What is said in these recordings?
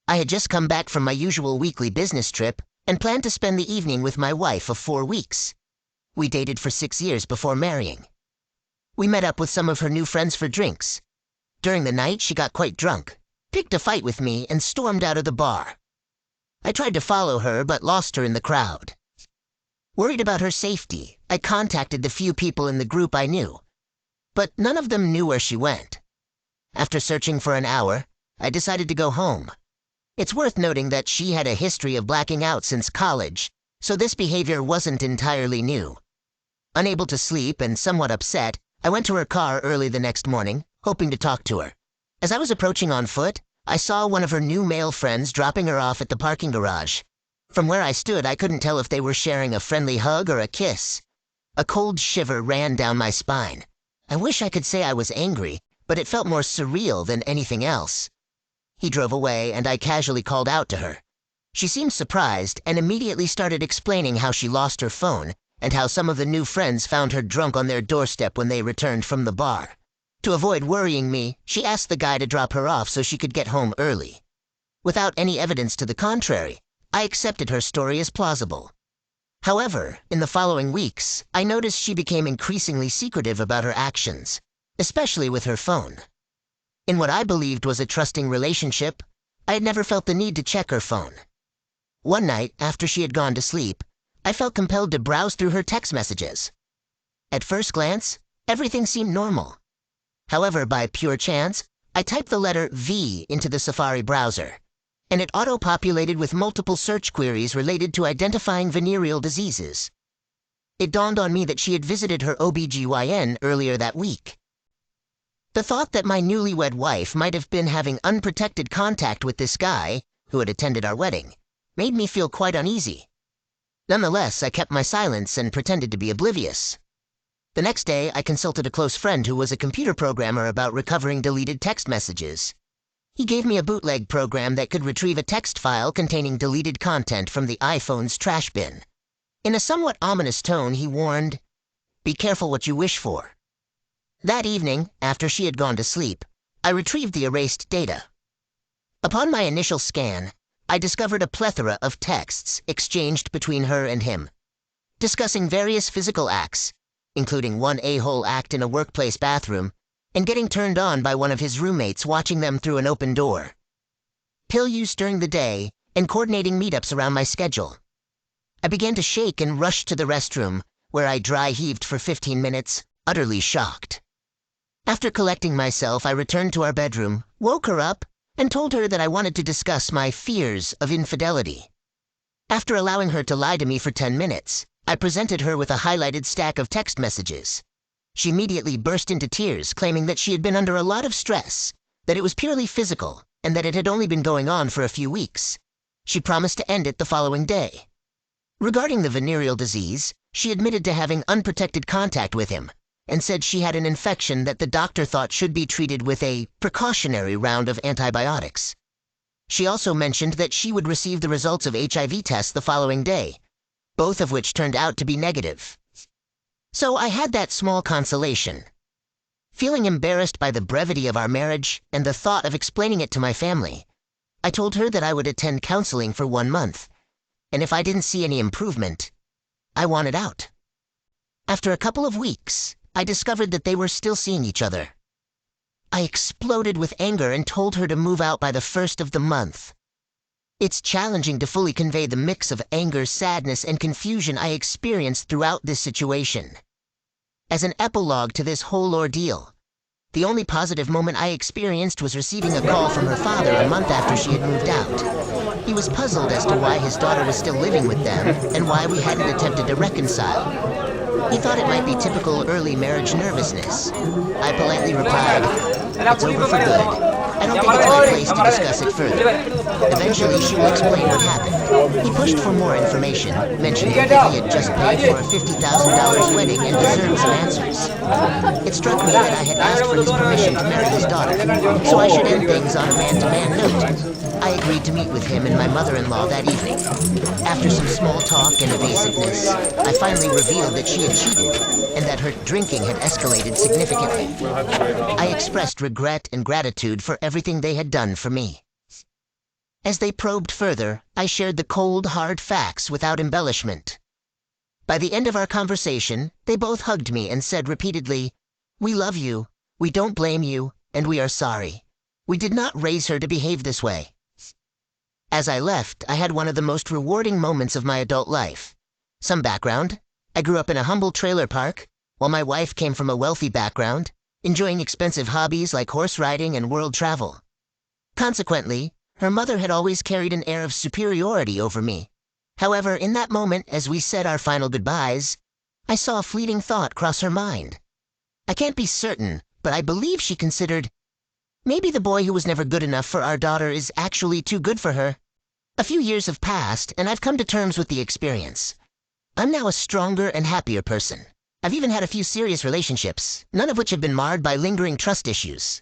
I had just come back from my usual weekly business trip and planned to spend the evening with my wife of 4 weeks. We dated for 6 years before marrying. We met up with some of her new friends for drinks. During the night, she got quite drunk, picked a fight with me, and stormed out of the bar. I tried to follow her, but lost her in the crowd. Worried about her safety, I contacted the few people in the group I knew, but none of them knew where she went. After searching for an hour, I decided to go home. It's worth noting that she had a history of blacking out since college, so this behavior wasn't entirely new. Unable to sleep and somewhat upset, I went to her car early the next morning, hoping to talk to her. As I was approaching on foot, I saw one of her new male friends dropping her off at the parking garage. From where I stood, I couldn't tell if they were sharing a friendly hug or a kiss. A cold shiver ran down my spine. I wish I could say I was angry, but it felt more surreal than anything else. He drove away, and I casually called out to her. She seemed surprised and immediately started explaining how she lost her phone and how some of the new friends found her drunk on their doorstep when they returned from the bar. To avoid worrying me, she asked the guy to drop her off so she could get home early. Without any evidence to the contrary, I accepted her story as plausible. However, in the following weeks, I noticed she became increasingly secretive about her actions, especially with her phone. In what I believed was a trusting relationship, I had never felt the need to check her phone. One night, after she had gone to sleep, I felt compelled to browse through her text messages. At first glance, everything seemed normal. However, by pure chance, I typed the letter V into the Safari browser, and it auto-populated with multiple search queries related to identifying venereal diseases. It dawned on me that she had visited her OBGYN earlier that week. The thought that my newlywed wife might have been having unprotected contact with this guy, who had attended our wedding, made me feel quite uneasy. Nonetheless, I kept my silence and pretended to be oblivious. The next day, I consulted a close friend who was a computer programmer about recovering deleted text messages. He gave me a bootleg program that could retrieve a text file containing deleted content from the iPhone's trash bin. In a somewhat ominous tone, he warned, "Be careful what you wish for." That evening, after she had gone to sleep, I retrieved the erased data. Upon my initial scan, I discovered a plethora of texts exchanged between her and him, discussing various physical acts, including one a-hole act in a workplace bathroom, and getting turned on by one of his roommates watching them through an open door. Pill use during the day, and coordinating meetups around my schedule. I began to shake and rushed to the restroom, where I dry-heaved for 15 minutes, utterly shocked. After collecting myself, I returned to our bedroom, woke her up, and told her that I wanted to discuss my fears of infidelity. After allowing her to lie to me for 10 minutes, I presented her with a highlighted stack of text messages. She immediately burst into tears, claiming that she had been under a lot of stress, that it was purely physical, and that it had only been going on for a few weeks. She promised to end it the following day. Regarding the venereal disease, she admitted to having unprotected contact with him, and said she had an infection that the doctor thought should be treated with a precautionary round of antibiotics. She also mentioned that she would receive the results of HIV tests the following day, both of which turned out to be negative. So I had that small consolation. Feeling embarrassed by the brevity of our marriage and the thought of explaining it to my family, I told her that I would attend counseling for 1 month, and if I didn't see any improvement, I wanted out. After a couple of weeks, I discovered that they were still seeing each other. I exploded with anger and told her to move out by the 1st of the month. It's challenging to fully convey the mix of anger, sadness, and confusion I experienced throughout this situation. As an epilogue to this whole ordeal, the only positive moment I experienced was receiving a call from her father a month after she had moved out. He was puzzled as to why his daughter was still living with them and why we hadn't attempted to reconcile. He thought it might be typical early marriage nervousness. I politely replied, "It's over for good. I don't think it's my place to discuss it further." Eventually, she will explain what happened. He pushed for more information, mentioning that he had just paid for a $50,000 wedding and deserved some answers. It struck me that I had asked for his permission to marry his daughter, so I should end things on a man-to-man note. I agreed to meet with him and my mother-in-law that evening. After some small talk and evasiveness, I finally revealed that she had cheated and that her drinking had escalated significantly. I expressed regret and gratitude for everything they had done for me. As they probed further, I shared the cold, hard facts without embellishment. By the end of our conversation, they both hugged me and said repeatedly, "We love you, we don't blame you, and we are sorry. We did not raise her to behave this way." As I left, I had one of the most rewarding moments of my adult life. Some background: I grew up in a humble trailer park, while my wife came from a wealthy background, enjoying expensive hobbies like horse riding and world travel. Consequently, her mother had always carried an air of superiority over me. However, in that moment, as we said our final goodbyes, I saw a fleeting thought cross her mind. I can't be certain, but I believe she considered, maybe the boy who was never good enough for our daughter is actually too good for her. A few years have passed, and I've come to terms with the experience. I'm now a stronger and happier person. I've even had a few serious relationships, none of which have been marred by lingering trust issues.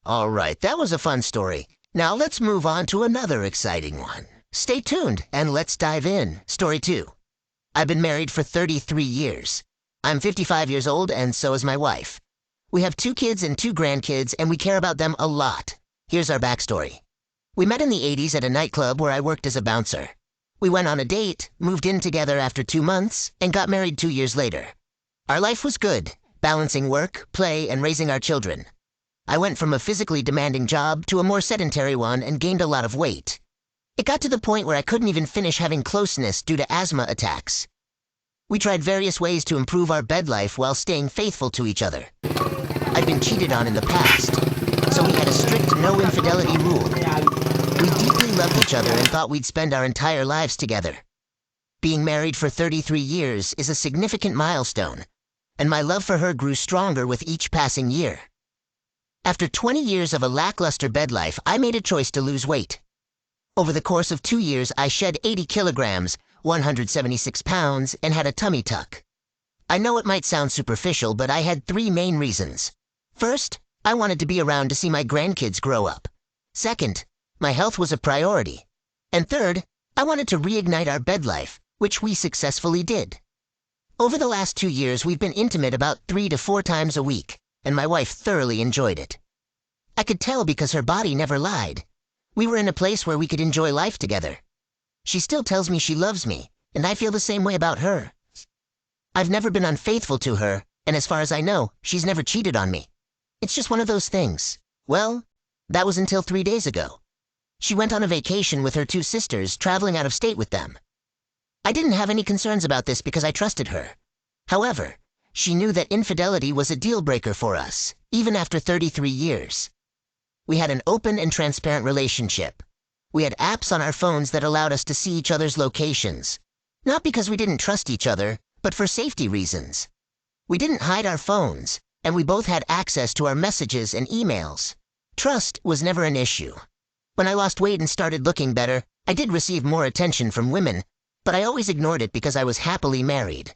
All right, that was a fun story. Now let's move on to another exciting one. Stay tuned, and let's dive in. Story 2. I've been married for 33 years. I'm 55 years old, and so is my wife. We have 2 kids and 2 grandkids, and we care about them a lot. Here's our backstory. We met in the 80s at a nightclub where I worked as a bouncer. We went on a date, moved in together after 2 months, and got married 2 years later. Our life was good, balancing work, play, and raising our children. I went from a physically demanding job to a more sedentary one and gained a lot of weight. It got to the point where I couldn't even finish having closeness due to asthma attacks. We tried various ways to improve our bed life while staying faithful to each other. I'd been cheated on in the past, so we had a strict no-infidelity rule. We deeply loved each other and thought we'd spend our entire lives together. Being married for 33 years is a significant milestone, and my love for her grew stronger with each passing year. After 20 years of a lackluster bed life, I made a choice to lose weight. Over the course of 2 years, I shed 80 kilograms, 176 pounds, and had a tummy tuck. I know it might sound superficial, but I had 3 main reasons. First, I wanted to be around to see my grandkids grow up. Second, my health was a priority. And third, I wanted to reignite our bed life, which we successfully did. Over the last 2 years, we've been intimate about 3 to 4 times a week, and my wife thoroughly enjoyed it. I could tell because her body never lied. We were in a place where we could enjoy life together. She still tells me she loves me, and I feel the same way about her. I've never been unfaithful to her, and as far as I know, she's never cheated on me. It's just one of those things. Well, that was until 3 days ago. She went on a vacation with her 2 sisters, traveling out of state with them. I didn't have any concerns about this because I trusted her. However, she knew that infidelity was a deal-breaker for us, even after 33 years. We had an open and transparent relationship. We had apps on our phones that allowed us to see each other's locations. Not because we didn't trust each other, but for safety reasons. We didn't hide our phones, and we both had access to our messages and emails. Trust was never an issue. When I lost weight and started looking better, I did receive more attention from women, but I always ignored it because I was happily married.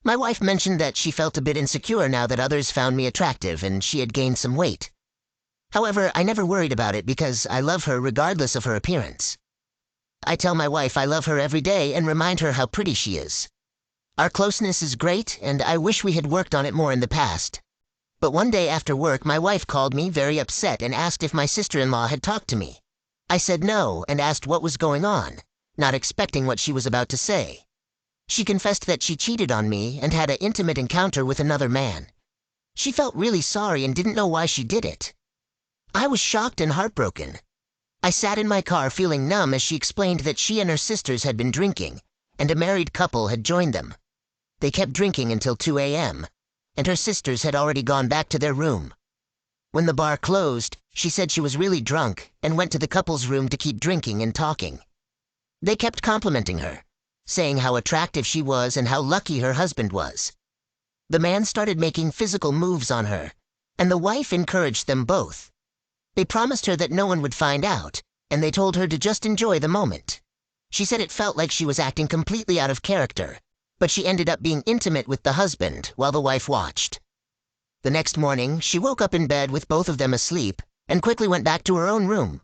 My wife mentioned that she felt a bit insecure now that others found me attractive and she had gained some weight. However, I never worried about it because I love her regardless of her appearance. I tell my wife I love her every day and remind her how pretty she is. Our closeness is great, and I wish we had worked on it more in the past. But one day after work, my wife called me very upset and asked if my sister-in-law had talked to me. I said no and asked what was going on, not expecting what she was about to say. She confessed that she cheated on me and had an intimate encounter with another man. She felt really sorry and didn't know why she did it. I was shocked and heartbroken. I sat in my car feeling numb as she explained that she and her sisters had been drinking, and a married couple had joined them. They kept drinking until 2 a.m., and her sisters had already gone back to their room. When the bar closed, she said she was really drunk and went to the couple's room to keep drinking and talking. They kept complimenting her, saying how attractive she was and how lucky her husband was. The man started making physical moves on her, and the wife encouraged them both. They promised her that no one would find out, and they told her to just enjoy the moment. She said it felt like she was acting completely out of character, but she ended up being intimate with the husband while the wife watched. The next morning, she woke up in bed with both of them asleep and quickly went back to her own room.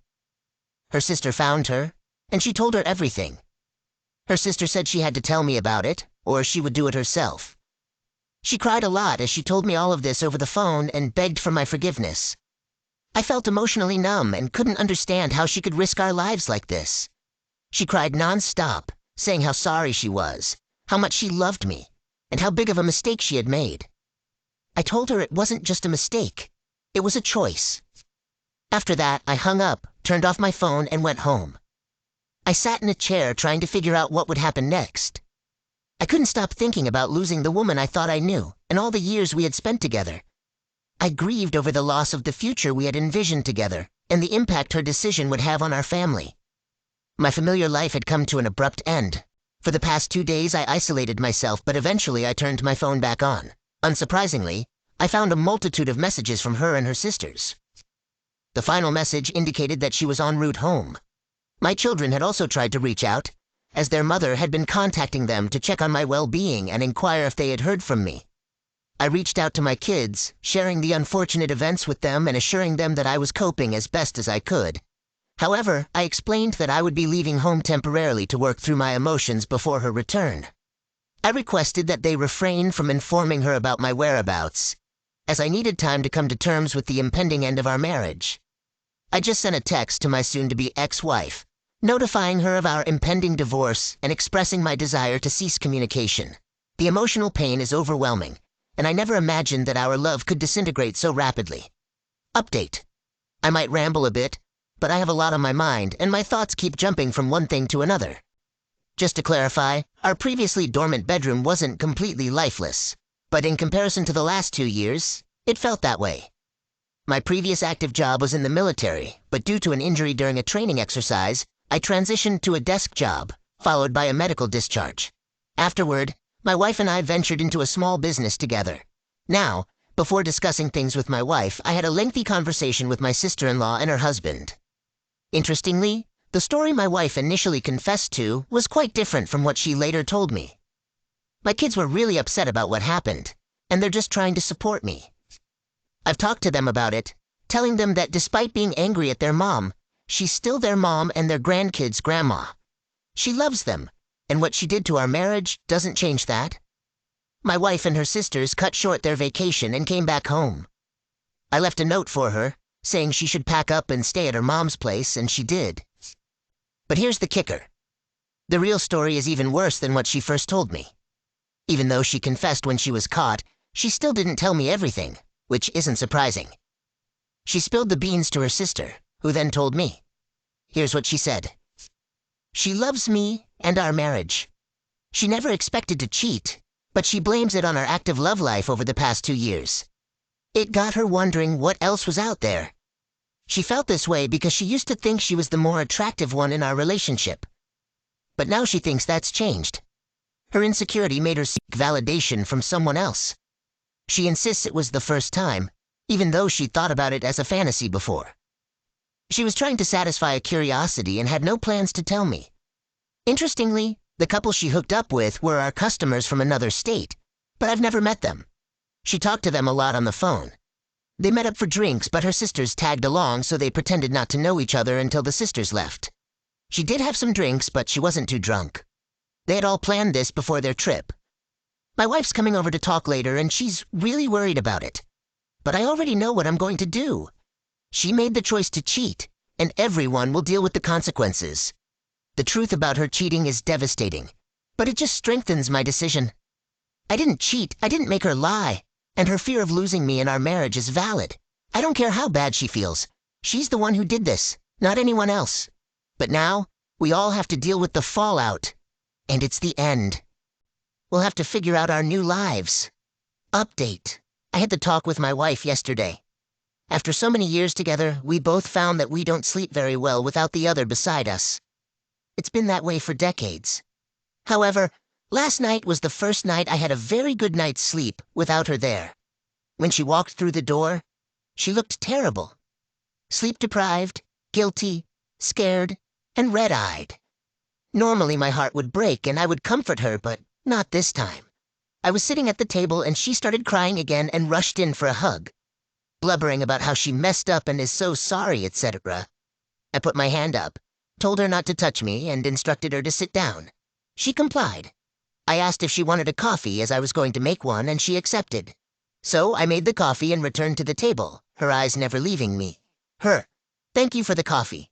Her sister found her, and she told her everything. Her sister said she had to tell me about it, or she would do it herself. She cried a lot as she told me all of this over the phone and begged for my forgiveness. I felt emotionally numb and couldn't understand how she could risk our lives like this. She cried non-stop, saying how sorry she was, how much she loved me, and how big of a mistake she had made. I told her it wasn't just a mistake. It was a choice. After that, I hung up, turned off my phone, and went home. I sat in a chair trying to figure out what would happen next. I couldn't stop thinking about losing the woman I thought I knew and all the years we had spent together. I grieved over the loss of the future we had envisioned together and the impact her decision would have on our family. My familiar life had come to an abrupt end. For the past 2 days, I isolated myself, but eventually I turned my phone back on. Unsurprisingly, I found a multitude of messages from her and her sisters. The final message indicated that she was en route home. My children had also tried to reach out, as their mother had been contacting them to check on my well-being and inquire if they had heard from me. I reached out to my kids, sharing the unfortunate events with them and assuring them that I was coping as best as I could. However, I explained that I would be leaving home temporarily to work through my emotions before her return. I requested that they refrain from informing her about my whereabouts, as I needed time to come to terms with the impending end of our marriage. I just sent a text to my soon-to-be ex-wife, notifying her of our impending divorce and expressing my desire to cease communication. The emotional pain is overwhelming, and I never imagined that our love could disintegrate so rapidly. Update. I might ramble a bit, but I have a lot on my mind, and my thoughts keep jumping from one thing to another. Just to clarify, our previously dormant bedroom wasn't completely lifeless, but in comparison to the last 2 years, it felt that way. My previous active job was in the military, but due to an injury during a training exercise, I transitioned to a desk job, followed by a medical discharge. Afterward, my wife and I ventured into a small business together. Now, before discussing things with my wife, I had a lengthy conversation with my sister-in-law and her husband. Interestingly, the story my wife initially confessed to was quite different from what she later told me. My kids were really upset about what happened, and they're just trying to support me. I've talked to them about it, telling them that despite being angry at their mom, she's still their mom and their grandkids' grandma. She loves them, and what she did to our marriage doesn't change that. My wife and her sisters cut short their vacation and came back home. I left a note for her, saying she should pack up and stay at her mom's place, and she did. But here's the kicker. The real story is even worse than what she first told me. Even though she confessed when she was caught, she still didn't tell me everything, which isn't surprising. She spilled the beans to her sister, who then told me. Here's what she said. She loves me and our marriage. She never expected to cheat, but she blames it on our active love life over the past 2 years. It got her wondering what else was out there. She felt this way because she used to think she was the more attractive one in our relationship. But now she thinks that's changed. Her insecurity made her seek validation from someone else. She insists it was the first time, even though she'd thought about it as a fantasy before. She was trying to satisfy a curiosity and had no plans to tell me. Interestingly, the couple she hooked up with were our customers from another state, but I've never met them. She talked to them a lot on the phone. They met up for drinks, but her sisters tagged along, so they pretended not to know each other until the sisters left. She did have some drinks, but she wasn't too drunk. They had all planned this before their trip. My wife's coming over to talk later, and she's really worried about it. But I already know what I'm going to do. She made the choice to cheat, and everyone will deal with the consequences. The truth about her cheating is devastating, but it just strengthens my decision. I didn't cheat, I didn't make her lie, and her fear of losing me in our marriage is valid. I don't care how bad she feels. She's the one who did this, not anyone else. But now, we all have to deal with the fallout, and it's the end. We'll have to figure out our new lives. Update. I had the talk with my wife yesterday. After so many years together, we both found that we don't sleep very well without the other beside us. It's been that way for decades. However, last night was the first night I had a very good night's sleep without her there. When she walked through the door, she looked terrible. Sleep-deprived, guilty, scared, and red-eyed. Normally my heart would break and I would comfort her, but Not this time. I was sitting at the table and she started crying again and rushed in for a hug, blubbering about how she messed up and is so sorry, etc. I put my hand up, told her not to touch me, and instructed her to sit down. She complied. I asked if she wanted a coffee as I was going to make one, and she accepted. So I made the coffee and returned to the table, her eyes never leaving me. Her. Thank you for the coffee.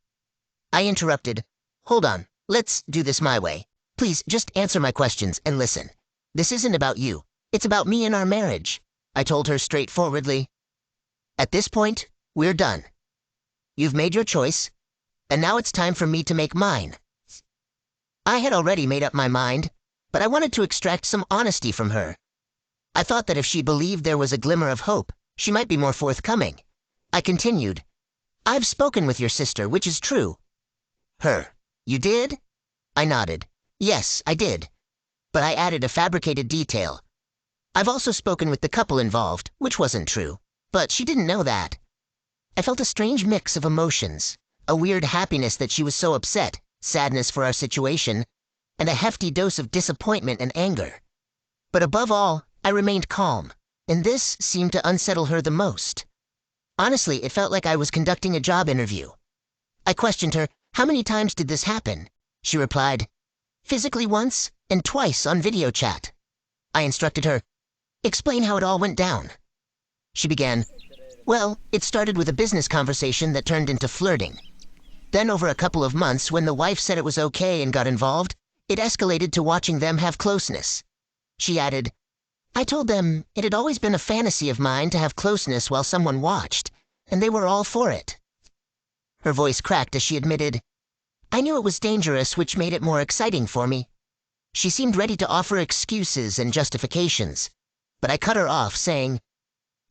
I interrupted. Hold on, let's do this my way. Please, just answer my questions and listen. This isn't about you. It's about me and our marriage, I told her straightforwardly. At this point, we're done. You've made your choice, and now it's time for me to make mine. I had already made up my mind, but I wanted to extract some honesty from her. I thought that if she believed there was a glimmer of hope, she might be more forthcoming. I continued. I've spoken with your sister, which is true. Her. You did? I nodded. Yes, I did. But I added a fabricated detail. I've also spoken with the couple involved, which wasn't true. But she didn't know that. I felt a strange mix of emotions, a weird happiness that she was so upset, sadness for our situation, and a hefty dose of disappointment and anger. But above all, I remained calm, and this seemed to unsettle her the most. Honestly, it felt like I was conducting a job interview. I questioned her, how many times did this happen? She replied, physically once, and twice on video chat. I instructed her, explain how it all went down. She began, well, it started with a business conversation that turned into flirting. Then over a couple of months, when the wife said it was okay and got involved, it escalated to watching them have closeness. She added, I told them it had always been a fantasy of mine to have closeness while someone watched, and they were all for it. Her voice cracked as she admitted, I knew it was dangerous, which made it more exciting for me. She seemed ready to offer excuses and justifications, but I cut her off, saying,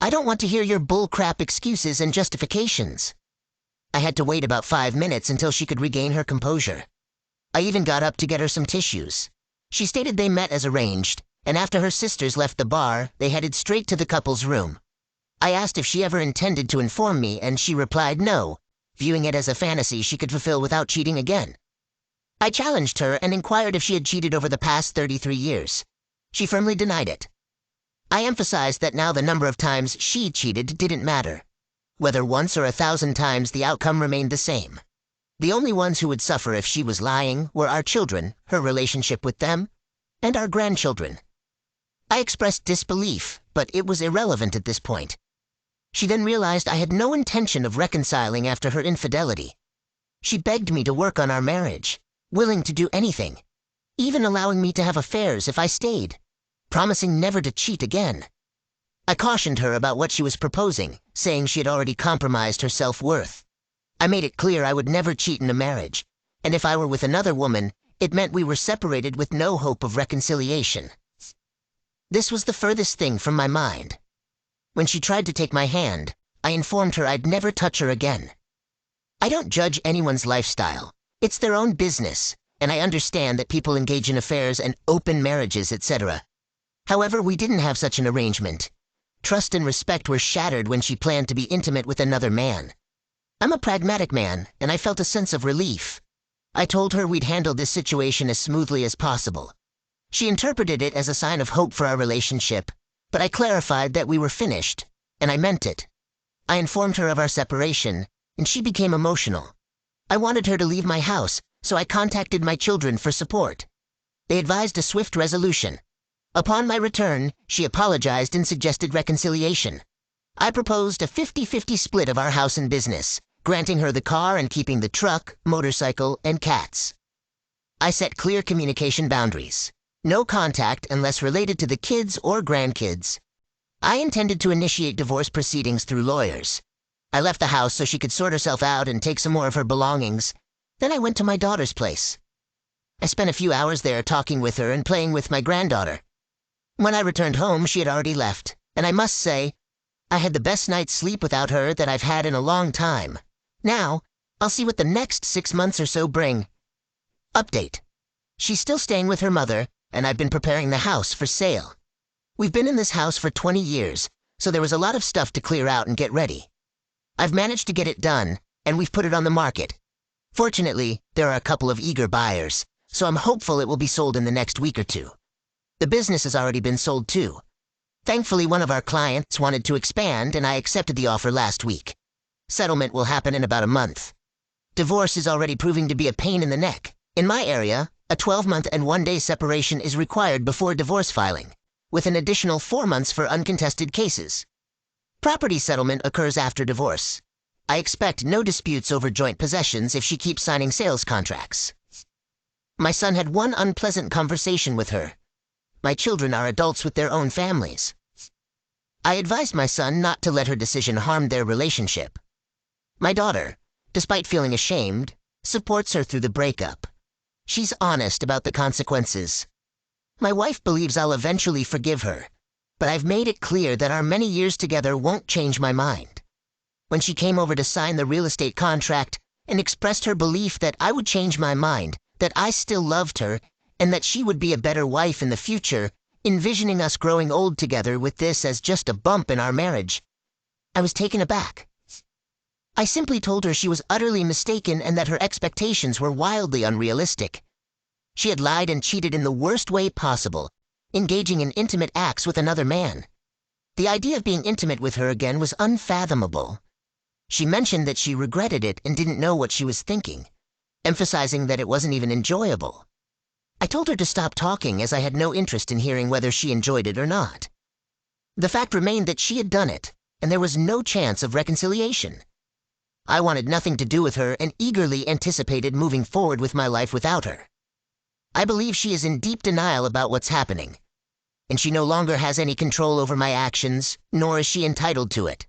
I don't want to hear your bullcrap excuses and justifications. I had to wait about 5 minutes until she could regain her composure. I even got up to get her some tissues. She stated they met as arranged, and after her sisters left the bar, they headed straight to the couple's room. I asked if she ever intended to inform me, and she replied no, viewing it as a fantasy she could fulfill without cheating again. I challenged her and inquired if she had cheated over the past 33 years. She firmly denied it. I emphasized that now the number of times she cheated didn't matter. Whether once or 1,000 times, the outcome remained the same. The only ones who would suffer if she was lying were our children, her relationship with them, and our grandchildren. I expressed disbelief, but it was irrelevant at this point. She then realized I had no intention of reconciling after her infidelity. She begged me to work on our marriage, willing to do anything, even allowing me to have affairs if I stayed, promising never to cheat again. I cautioned her about what she was proposing, saying she had already compromised her self-worth. I made it clear I would never cheat in a marriage, and if I were with another woman, it meant we were separated with no hope of reconciliation. This was the furthest thing from my mind. When she tried to take my hand, I informed her I'd never touch her again. I don't judge anyone's lifestyle. It's their own business, and I understand that people engage in affairs and open marriages, etc. However, we didn't have such an arrangement. Trust and respect were shattered when she planned to be intimate with another man. I'm a pragmatic man, and I felt a sense of relief. I told her we'd handle this situation as smoothly as possible. She interpreted it as a sign of hope for our relationship, but I clarified that we were finished, and I meant it. I informed her of our separation, and she became emotional. I wanted her to leave my house, so I contacted my children for support. They advised a swift resolution. Upon my return, she apologized and suggested reconciliation. I proposed a 50-50 split of our house and business, granting her the car and keeping the truck, motorcycle, and cats. I set clear communication boundaries. No contact unless related to the kids or grandkids. I intended to initiate divorce proceedings through lawyers. I left the house so she could sort herself out and take some more of her belongings. Then I went to my daughter's place. I spent a few hours there talking with her and playing with my granddaughter. When I returned home, she had already left, and I must say, I had the best night's sleep without her that I've had in a long time. Now, I'll see what the next 6 months or so bring. Update. She's still staying with her mother, and I've been preparing the house for sale. We've been in this house for 20 years, so there was a lot of stuff to clear out and get ready. I've managed to get it done, and we've put it on the market. Fortunately, there are a couple of eager buyers, so I'm hopeful it will be sold in the next week or two. The business has already been sold too. Thankfully, one of our clients wanted to expand, and I accepted the offer last week. Settlement will happen in about a month. Divorce is already proving to be a pain in the neck. In my area, a 12-month and 1-day separation is required before divorce filing, with an additional 4 months for uncontested cases. Property settlement occurs after divorce. I expect no disputes over joint possessions if she keeps signing sales contracts. My son had one unpleasant conversation with her. My children are adults with their own families. I advised my son not to let her decision harm their relationship. My daughter, despite feeling ashamed, supports her through the breakup. She's honest about the consequences. My wife believes I'll eventually forgive her, but I've made it clear that our many years together won't change my mind. When she came over to sign the real estate contract and expressed her belief that I would change my mind, that I still loved her, and that she would be a better wife in the future, envisioning us growing old together with this as just a bump in our marriage, I was taken aback. I simply told her she was utterly mistaken and that her expectations were wildly unrealistic. She had lied and cheated in the worst way possible, engaging in intimate acts with another man. The idea of being intimate with her again was unfathomable. She mentioned that she regretted it and didn't know what she was thinking, emphasizing that it wasn't even enjoyable. I told her to stop talking as I had no interest in hearing whether she enjoyed it or not. The fact remained that she had done it, and there was no chance of reconciliation. I wanted nothing to do with her and eagerly anticipated moving forward with my life without her. I believe she is in deep denial about what's happening, and she no longer has any control over my actions, nor is she entitled to it.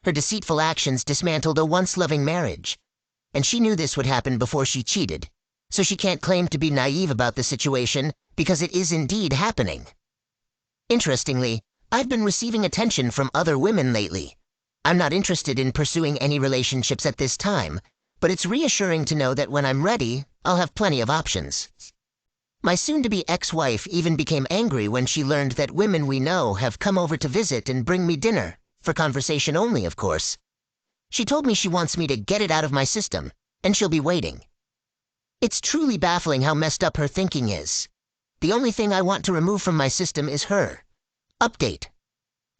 Her deceitful actions dismantled a once-loving marriage, and she knew this would happen before she cheated, so she can't claim to be naive about the situation because it is indeed happening. Interestingly, I've been receiving attention from other women lately. I'm not interested in pursuing any relationships at this time, but it's reassuring to know that when I'm ready, I'll have plenty of options. My soon-to-be ex-wife even became angry when she learned that women we know have come over to visit and bring me dinner, for conversation only, of course. She told me she wants me to get it out of my system, and she'll be waiting. It's truly baffling how messed up her thinking is. The only thing I want to remove from my system is her. Update.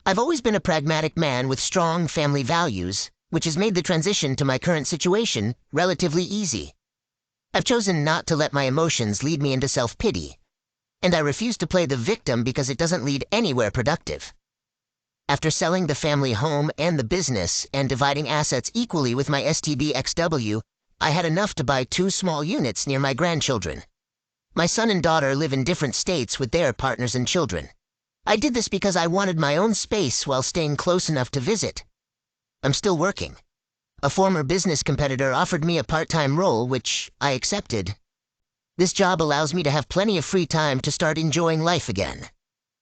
I've always been a pragmatic man with strong family values, which has made the transition to my current situation relatively easy. I've chosen not to let my emotions lead me into self-pity, and I refuse to play the victim because it doesn't lead anywhere productive. After selling the family home and the business and dividing assets equally with my STBXW, I had enough to buy 2 small units near my grandchildren. My son and daughter live in different states with their partners and children. I did this because I wanted my own space while staying close enough to visit. I'm still working. A former business competitor offered me a part-time role, which I accepted. This job allows me to have plenty of free time to start enjoying life again.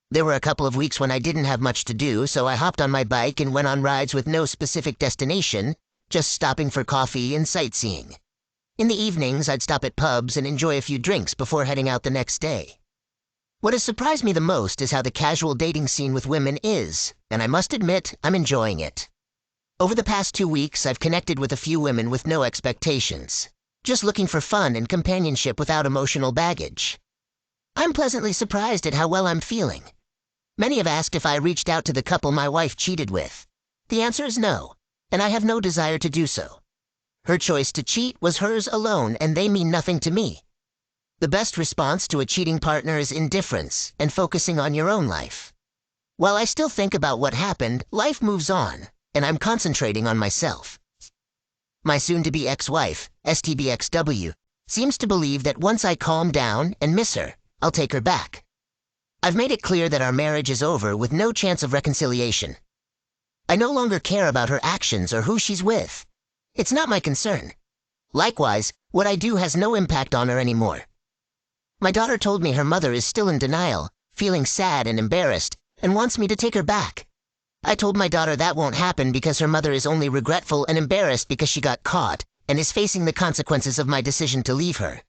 There were a couple of weeks when I didn't have much to do, so I hopped on my bike and went on rides with no specific destination, just stopping for coffee and sightseeing. In the evenings, I'd stop at pubs and enjoy a few drinks before heading out the next day. What has surprised me the most is how the casual dating scene with women is, and I must admit, I'm enjoying it. Over the past 2 weeks, I've connected with a few women with no expectations, just looking for fun and companionship without emotional baggage. I'm pleasantly surprised at how well I'm feeling. Many have asked if I reached out to the couple my wife cheated with. The answer is no, and I have no desire to do so. Her choice to cheat was hers alone, and they mean nothing to me. The best response to a cheating partner is indifference and focusing on your own life. While I still think about what happened, life moves on, and I'm concentrating on myself. My soon-to-be ex-wife, STBXW, seems to believe that once I calm down and miss her, I'll take her back. I've made it clear that our marriage is over with no chance of reconciliation. I no longer care about her actions or who she's with. It's not my concern. Likewise, what I do has no impact on her anymore. My daughter told me her mother is still in denial, feeling sad and embarrassed, and wants me to take her back. I told my daughter that won't happen because her mother is only regretful and embarrassed because she got caught and is facing the consequences of my decision to leave her.